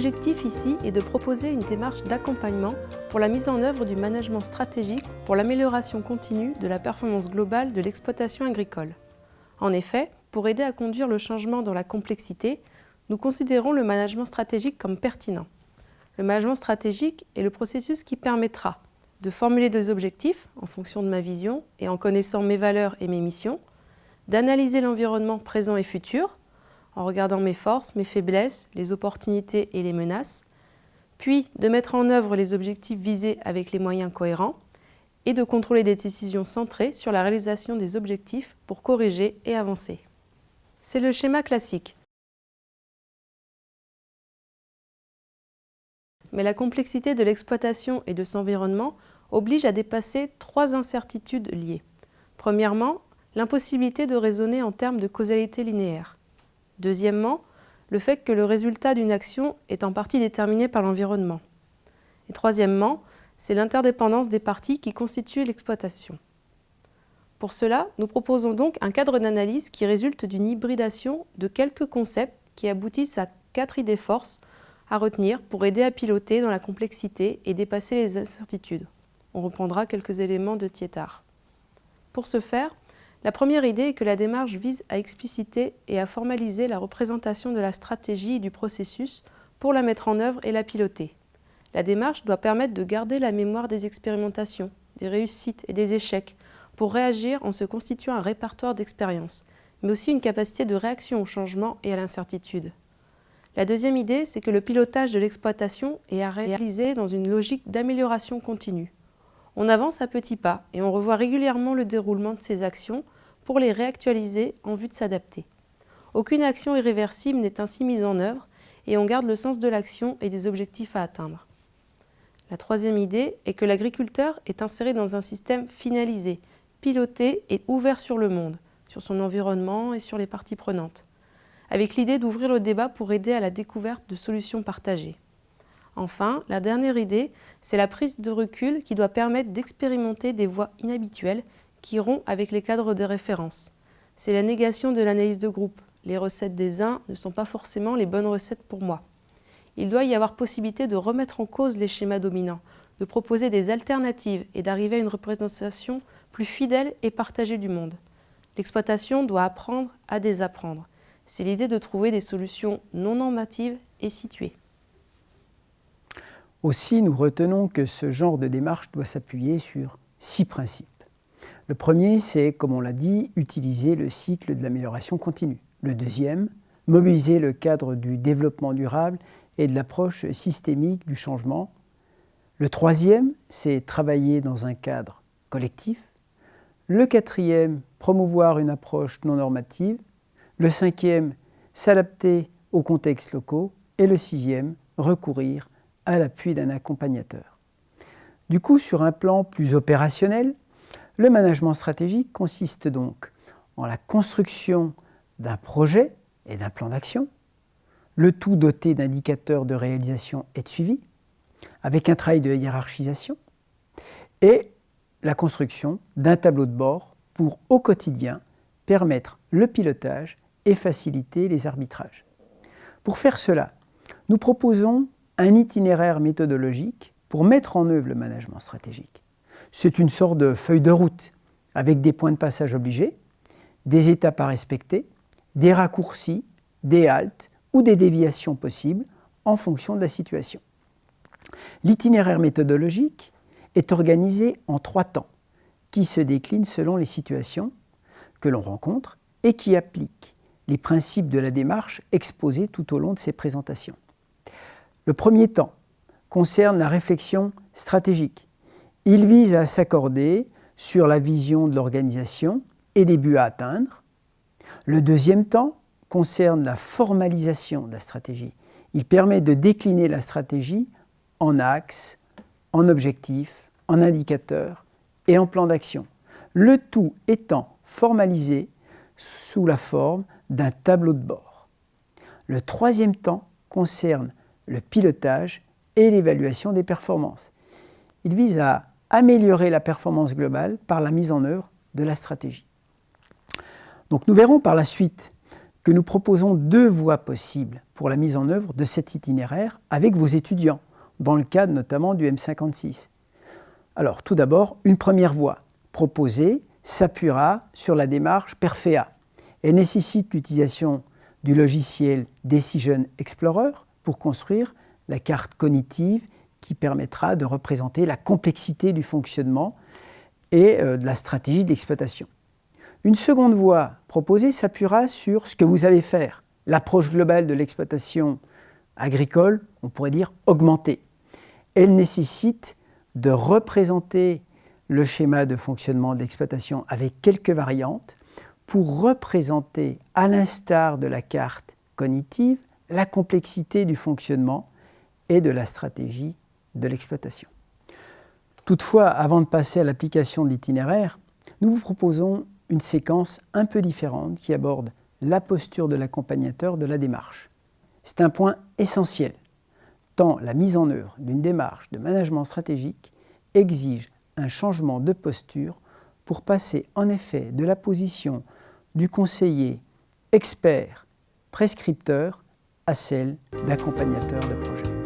L'objectif ici est de proposer une démarche d'accompagnement pour la mise en œuvre du management stratégique pour l'amélioration continue de la performance globale de l'exploitation agricole. En effet, pour aider à conduire le changement dans la complexité, nous considérons le management stratégique comme pertinent. Le management stratégique est le processus qui permettra de formuler des objectifs en fonction de ma vision et en connaissant mes valeurs et mes missions, d'analyser l'environnement présent et futur, en regardant mes forces, mes faiblesses, les opportunités et les menaces, puis de mettre en œuvre les objectifs visés avec les moyens cohérents et de contrôler des décisions centrées sur la réalisation des objectifs pour corriger et avancer. C'est le schéma classique. Mais la complexité de l'exploitation et de son environnement oblige à dépasser 3 incertitudes liées. Premièrement, l'impossibilité de raisonner en termes de causalité linéaire. Deuxièmement, le fait que le résultat d'une action est en partie déterminé par l'environnement. Et troisièmement, c'est l'interdépendance des parties qui constituent l'exploitation. Pour cela, nous proposons donc un cadre d'analyse qui résulte d'une hybridation de quelques concepts qui aboutissent à 4 idées forces à retenir pour aider à piloter dans la complexité et dépasser les incertitudes. On reprendra quelques éléments de Thiétard. Pour ce faire, la première idée est que la démarche vise à expliciter et à formaliser la représentation de la stratégie et du processus pour la mettre en œuvre et la piloter. La démarche doit permettre de garder la mémoire des expérimentations, des réussites et des échecs pour réagir en se constituant un répertoire d'expériences, mais aussi une capacité de réaction au changement et à l'incertitude. La deuxième idée, c'est que le pilotage de l'exploitation est à réaliser dans une logique d'amélioration continue. On avance à petits pas et on revoit régulièrement le déroulement de ces actions pour les réactualiser en vue de s'adapter. Aucune action irréversible n'est ainsi mise en œuvre et on garde le sens de l'action et des objectifs à atteindre. La troisième idée est que l'agriculteur est inséré dans un système finalisé, piloté et ouvert sur le monde, sur son environnement et sur les parties prenantes, avec l'idée d'ouvrir le débat pour aider à la découverte de solutions partagées. Enfin, la dernière idée, c'est la prise de recul qui doit permettre d'expérimenter des voies inhabituelles qui rompent avec les cadres de référence. C'est la négation de l'analyse de groupe. Les recettes des uns ne sont pas forcément les bonnes recettes pour moi. Il doit y avoir possibilité de remettre en cause les schémas dominants, de proposer des alternatives et d'arriver à une représentation plus fidèle et partagée du monde. L'exploitation doit apprendre à désapprendre. C'est l'idée de trouver des solutions non normatives et situées. Aussi, nous retenons que ce genre de démarche doit s'appuyer sur 6 principes. Le premier, c'est, comme on l'a dit, utiliser le cycle de l'amélioration continue. Le deuxième, mobiliser le cadre du développement durable et de l'approche systémique du changement. Le troisième, c'est travailler dans un cadre collectif. Le quatrième, promouvoir une approche non normative. Le cinquième, s'adapter aux contextes locaux. Et le sixième, recourir à l'appui d'un accompagnateur. Du coup, sur un plan plus opérationnel, le management stratégique consiste donc en la construction d'un projet et d'un plan d'action, le tout doté d'indicateurs de réalisation et de suivi, avec un travail de hiérarchisation, et la construction d'un tableau de bord pour, au quotidien, permettre le pilotage et faciliter les arbitrages. Pour faire cela, nous proposons un itinéraire méthodologique pour mettre en œuvre le management stratégique. C'est une sorte de feuille de route avec des points de passage obligés, des étapes à respecter, des raccourcis, des haltes ou des déviations possibles en fonction de la situation. L'itinéraire méthodologique est organisé en 3 temps qui se déclinent selon les situations que l'on rencontre et qui appliquent les principes de la démarche exposés tout au long de ces présentations. Le premier temps concerne la réflexion stratégique. Il vise à s'accorder sur la vision de l'organisation et des buts à atteindre. Le deuxième temps concerne la formalisation de la stratégie. Il permet de décliner la stratégie en axes, en objectifs, en indicateurs et en plan d'action. Le tout étant formalisé sous la forme d'un tableau de bord. Le troisième temps concerne le pilotage et l'évaluation des performances. Il vise à améliorer la performance globale par la mise en œuvre de la stratégie. Donc nous verrons par la suite que nous proposons 2 voies possibles pour la mise en œuvre de cet itinéraire avec vos étudiants, dans le cadre notamment du M56. Alors, tout d'abord, une première voie proposée s'appuiera sur la démarche PERFEA. Elle nécessite l'utilisation du logiciel Decision Explorer pour construire la carte cognitive qui permettra de représenter la complexité du fonctionnement et de la stratégie d'exploitation. Une seconde voie proposée s'appuiera sur ce que vous savez faire, l'approche globale de l'exploitation agricole, on pourrait dire augmentée. Elle nécessite de représenter le schéma de fonctionnement de l'exploitation avec quelques variantes pour représenter, à l'instar de la carte cognitive, la complexité du fonctionnement et de la stratégie de l'exploitation. Toutefois, avant de passer à l'application de l'itinéraire, nous vous proposons une séquence un peu différente qui aborde la posture de l'accompagnateur de la démarche. C'est un point essentiel, tant la mise en œuvre d'une démarche de management stratégique exige un changement de posture pour passer en effet de la position du conseiller expert prescripteur à celle d'accompagnateur de projet.